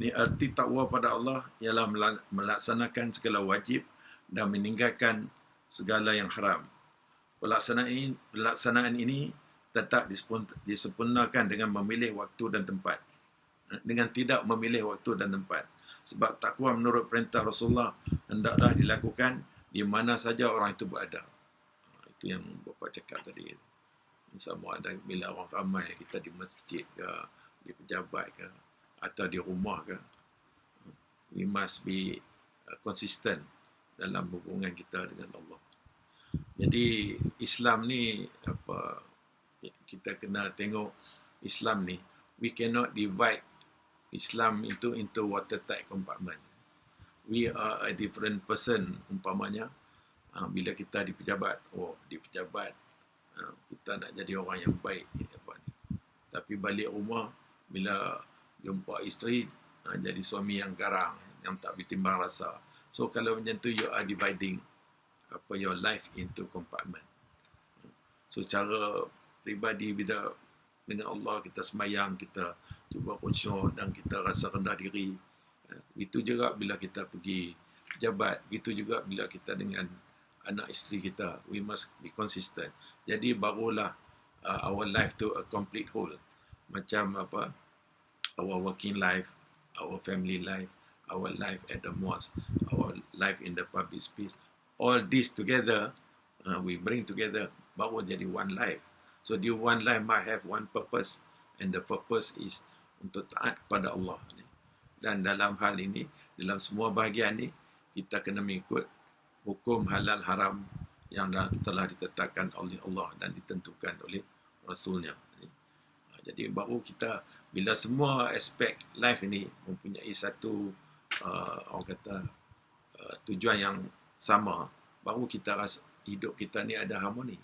Ni arti takwa pada Allah ialah melaksanakan segala wajib dan meninggalkan segala yang haram. Pelaksanaan ini tetap disempurnakan dengan memilih waktu dan tempat. Dengan tidak memilih waktu dan tempat. Sebab takwa menurut perintah Rasulullah hendaklah dilakukan di mana saja orang itu berada. Itu yang Bapa cakap tadi. Sama ada bila orang ramai kita di masjid ke, di pejabat ke, atau di rumah ke, we must be consistent dalam hubungan kita dengan Allah. Jadi Islam ni kita kena tengok Islam ni, we cannot divide Islam into watertight compartment. We are a different person umpamanya. Bila kita di pejabat, kita nak jadi orang yang baik. Tapi balik rumah, bila jumpa isteri, jadi suami yang garang, yang tak bertimbang rasa. So kalau macam tu, you are dividing your life into compartment. So secara pribadi, bila dengan Allah kita semayang, kita cuba khusyuk dan kita rasa rendah diri. Itu juga bila kita pergi pejabat, itu juga bila kita dengan anak isteri kita. We must be consistent. Jadi barulah our life to a complete whole. Macam our working life, our family life, our life at the mosque, our life in the public space. All this together, we bring together, baru jadi one life. So the one life might have one purpose, and the purpose is untuk taat kepada Allah. Dan dalam hal ini, dalam semua bahagian ni, kita kena mengikut hukum halal haram yang telah ditetapkan oleh Allah dan ditentukan oleh Rasulnya. Jadi baru kita, bila semua aspek life ini mempunyai satu orang kata tujuan yang sama, baru kita rasa hidup kita ni ada harmoni.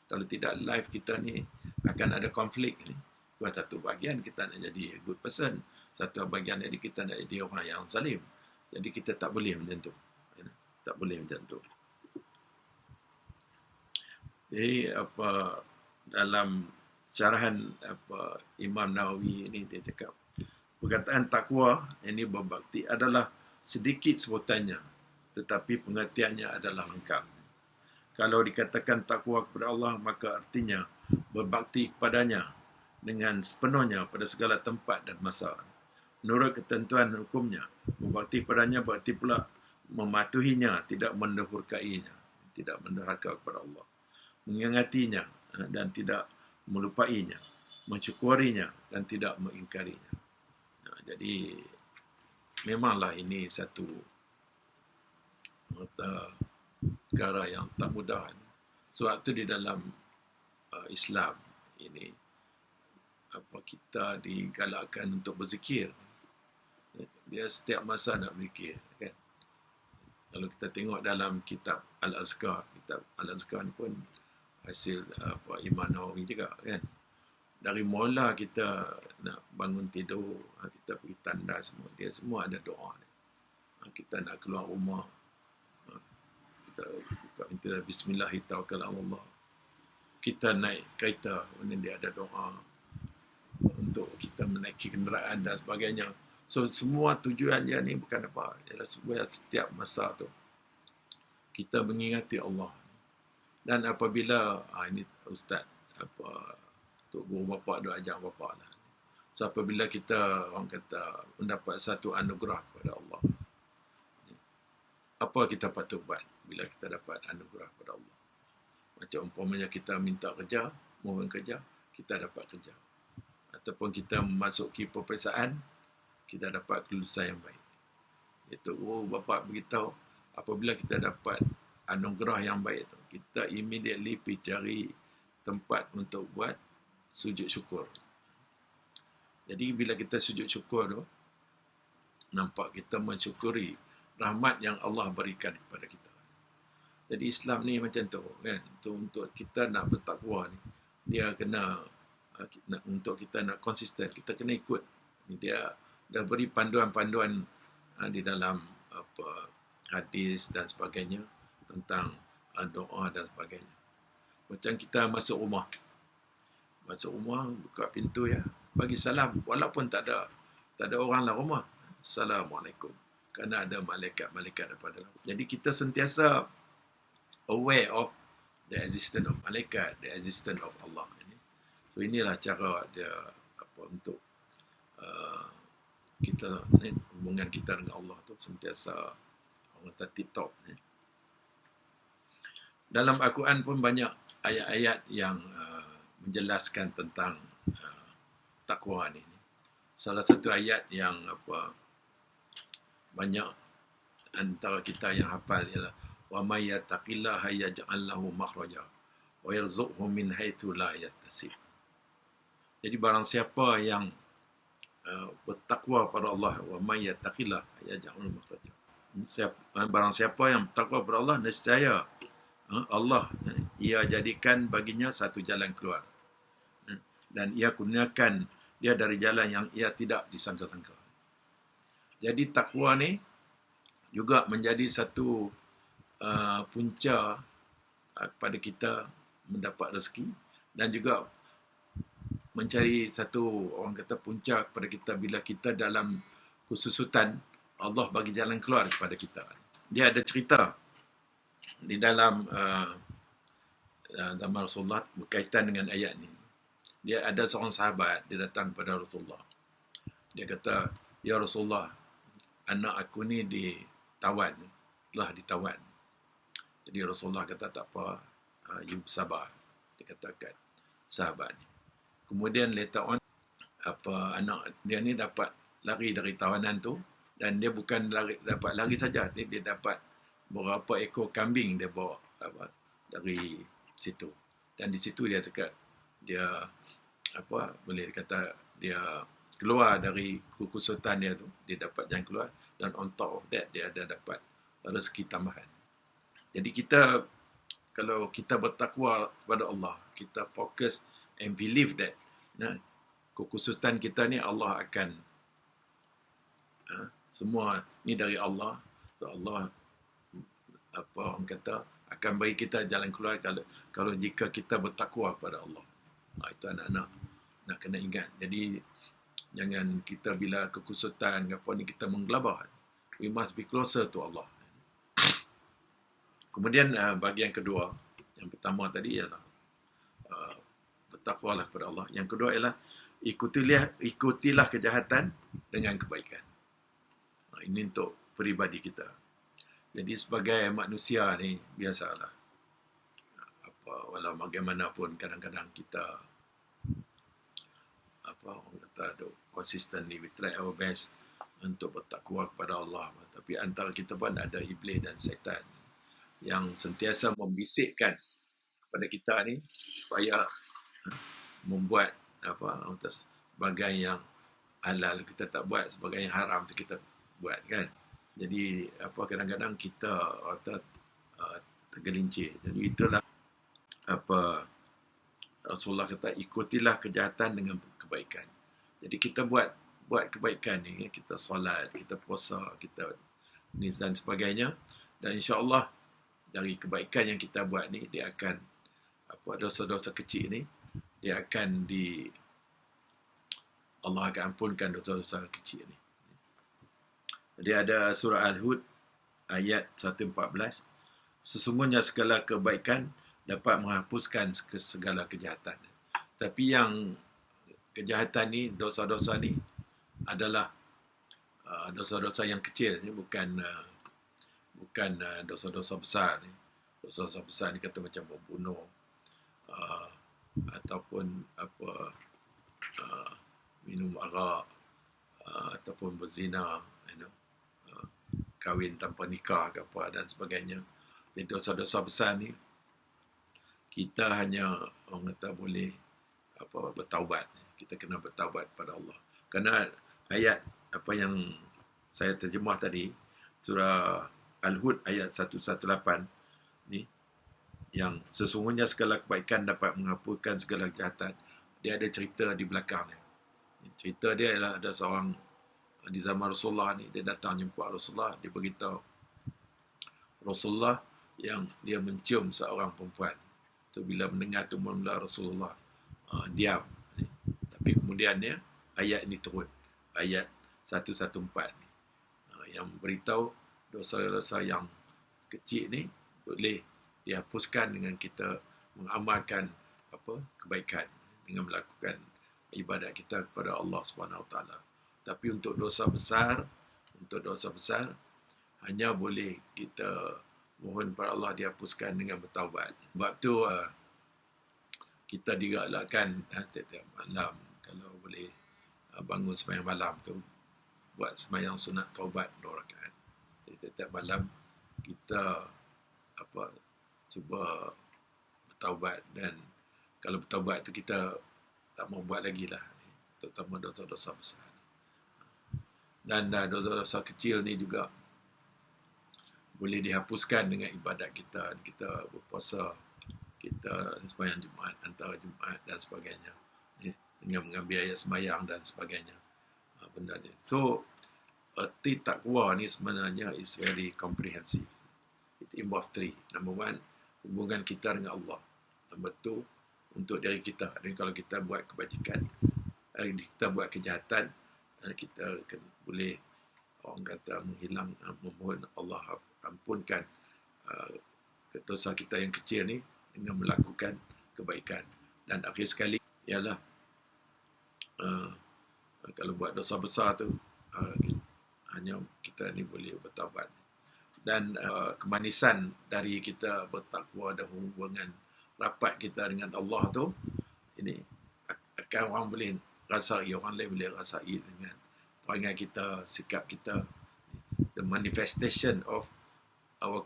Kalau tidak, life kita ni akan ada konflik ni. Satu bahagian kita nak jadi a good person, satu bahagian ni kita nak jadi orang yang zalim. Jadi kita tak boleh macam tu. Tak boleh macam tu. Jadi dalam syarahan Imam Nawawi ini dia cakap, perkataan takwa ini berbakti adalah sedikit sebutannya, tetapi pengertiannya adalah lengkap. Kalau dikatakan takwa kepada Allah, maka artinya berbakti kepadanya dengan sepenuhnya pada segala tempat dan masa. Menurut ketentuan hukumnya, berbakti kepadanya berarti pula mematuhinya, tidak mendurhakainya, tidak menderhaka kepada Allah, mengingatinya dan tidak melupainya, mensyukurinya dan tidak mengingkarinya. Jadi memanglah ini satu perkara yang tak mudah. Sebab itu di dalam Islam ini kita digalakkan untuk berzikir. Dia setiap masa nak berzikir, kan? Kalau kita tengok dalam kitab Al-Azkar, kitab Al-Azkar ni pun hasil Imam Nawawi juga, kan? Dari mula kita nak bangun tidur, kita pergi tanda semua, dia semua ada doa. Kita nak keluar rumah, kita buka pintu, Bismillahirrahmanirrahim. Kita naik kereta, dia ada doa untuk kita menaiki kenderaan dan sebagainya. So semua tujuan dia ni bukan apa, ialah supaya setiap masa tu kita mengingati Allah. Dan apabila ini ustaz Tok Guru bapa dia ajar bapa lah. So apabila kita orang kata mendapat satu anugerah kepada Allah, apa kita patut buat bila kita dapat anugerah kepada Allah? Macam umpamanya kita minta kerja, mohon kerja, kita dapat kerja. Ataupun kita memasuki peperiksaan, kita dapat kelulusan yang baik. Itu bapa beritahu, apabila kita dapat anugerah yang baik tu, kita immediately pergi cari tempat untuk buat sujud syukur. Jadi bila kita sujud syukur tu, nampak kita mensyukuri rahmat yang Allah berikan kepada kita. Jadi Islam ni macam tu, kan? Untuk kita nak bertakwa ni, dia kena untuk kita nak konsisten, kita kena ikut. Dia dah beri panduan-panduan di dalam hadis dan sebagainya tentang doa dan sebagainya. Macam kita masuk rumah, buka pintu ya, bagi salam walaupun tak ada orang dalam rumah. Assalamualaikum. Kerana ada malaikat-malaikat daripada langit. Jadi kita sentiasa aware of the existence of malaikat, the existence of Allah. So inilah cara dia untuk kita hubungan kita dengan Allah tu sentiasa orang kata tip-top. Dalam Al-Quran pun banyak ayat-ayat yang menjelaskan tentang takwa ni. Salah satu ayat yang banyak antara kita yang hafal ialah wa may yattaqillaha yaj'al lahu makhraja wa yarzuqhu min haitsu la yahtasib. Jadi barang siapa yang bertakwa pada Allah, wa may yattaqillaha yaj'al lahu makhraja. Barang siapa yang bertakwa pada Allah, nescaya Allah ia jadikan baginya satu jalan keluar. Dan ia kurniakan dia dari jalan yang ia tidak disangka-sangka. Jadi takwa ni juga menjadi satu punca kepada kita mendapat rezeki dan juga mencari satu orang kata punca kepada kita bila kita dalam kesusutan, Allah bagi jalan keluar kepada kita. Dia ada cerita di dalam zaman Rasulullah berkaitan dengan ayat ni. Dia ada seorang sahabat, dia datang kepada Rasulullah. Dia kata, "Ya Rasulullah, anak aku ni ditawan, telah ditawan." Jadi Rasulullah kata, "Tak apa, you bersabar." Dia katakan sahabat ni. Kemudian later on, anak dia ni dapat lari dari tawanan tu, dan dia bukan dapat lari saja, dia dapat beberapa ekor kambing dia bawa dari situ. Dan di situ dia cakap, dia boleh dikata dia keluar dari kekusutan dia tu, dia dapat jalan keluar, dan on top of that dia ada dapat rezeki tambahan. Jadi kita, kalau kita bertakwa kepada Allah, kita fokus and believe that kekusutan kita ni Allah akan semua ni dari Allah. So Allah orang kata akan bagi kita jalan keluar kalau jika kita bertakwa kepada Allah. Itu anak-anak nak kena ingat. Jadi jangan kita bila kekusutan apa ni kita menggelabah. We must be closer to Allah. Kemudian bahagian kedua, yang pertama tadi ialah bertakwalah kepada Allah. Yang kedua ialah ikutilah kejahatan dengan kebaikan. Ini untuk peribadi kita. Jadi sebagai manusia ni biasalah, walau bagaimanapun kadang-kadang kita orang kata consistently we try our best untuk bertakwa kepada Allah, tapi antara kita pun ada iblis dan syaitan yang sentiasa membisikkan kepada kita ni supaya membuat sebagai yang halal kita tak buat, sebagai yang haram tu kita buat, kan. Jadi kadang-kadang kita tergelincir. Jadi itulah Rasulullah kata, ikutilah kejahatan dengan kebaikan. Jadi kita buat kebaikan ni, kita solat, kita puasa, kita ni dan sebagainya, dan insya-Allah dari kebaikan yang kita buat ni, dia akan dosa-dosa kecil ni dia akan Allah akan ampunkan dosa-dosa kecil ni. Jadi ada surah Al-Hud ayat 114, sesungguhnya segala kebaikan dapat menghapuskan segala kejahatan. Tapi yang kejahatan ni, dosa-dosa ni adalah dosa-dosa yang kecil, bukan dosa-dosa besar ni. Dosa-dosa besar ni kata macam membunuh ataupun minum arak ataupun berzina, kahwin tanpa nikah ke apa dan sebagainya. Jadi dosa-dosa besar ni kita hanya orang kata boleh bertaubat. Kita kena bertaubat pada Allah. Kerana ayat yang saya terjemah tadi, surah Al-Hud ayat 118 ni, yang sesungguhnya segala kebaikan dapat menghapuskan segala kejahatan, dia ada cerita di belakangnya. Cerita dia ialah ada seorang di zaman Rasulullah ni, dia datang jumpa Rasulullah, dia beritahu Rasulullah yang dia mencium seorang perempuan. So bila mendengar tu mula Rasulullah diam. Tapi kemudiannya ayat ini turun, ayat 114 ni. yang beritahu dosa-dosa yang kecil ni boleh dihapuskan dengan kita mengamalkan kebaikan, dengan melakukan ibadat kita kepada Allah Subhanahu Wa Taala. Tapi untuk dosa besar hanya boleh kita mohon kepada Allah dihapuskan dengan bertaubat. Sebab tu kita digalakkan tiap-tiap malam kalau boleh bangun sembahyang malam tu buat sembahyang sunat taubat 2 rakaat. Tiap-tiap malam kita cuba bertaubat, dan kalau bertaubat tu kita tak mau buat lagi lah, terutama dosa-dosa besar. Dan dosa-dosa kecil ni juga boleh dihapuskan dengan ibadat kita. Kita berpuasa, kita sembahyang Jumaat, antara Jumaat dan sebagainya, dengan mengambil ayat sembahyang dan sebagainya. Benda ni. So, erti takwa ni sebenarnya is very comprehensive. It involves 3. Number 1, hubungan kita dengan Allah. Number 2, untuk diri kita. Dan kalau kita buat kebajikan, kita buat kejahatan, kita boleh, orang kata, memohon Allah ampunkan dosa kita yang kecil ni dengan melakukan kebaikan. Dan akhir sekali ialah kalau buat dosa besar tu hanya kita ni boleh bertaubat. Dan kemanisan dari kita bertakwa dan hubungan rapat kita dengan Allah tu, ini akan orang boleh rasai, orang lain boleh rasai dengan perangai kita, sikap kita. The manifestation of our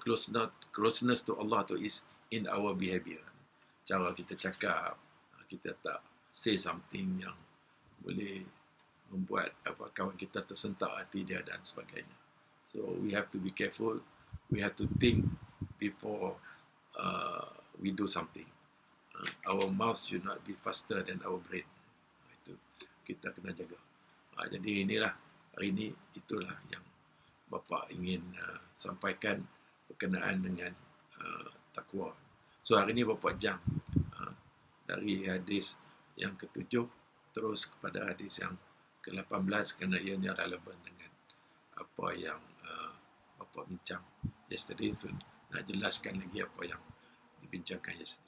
closeness to Allah tu is in our behavior. Cara kita cakap, kita tak say something yang boleh membuat kawan kita tersentak hati dia dan sebagainya. So we have to be careful. We have to think before we do something. Our mouth should not be faster than our brain. Itu kita kena jaga. Jadi inilah hari ini, itulah yang bapa ingin sampaikan berkenaan dengan takwa. So hari ini bapa jam dari hadis yang ke-7 terus kepada hadis yang ke-18 kerana ianya relevan dengan apa yang bapa bincang yesterday. So nak jelaskan lagi apa yang dibincangkan yesterday.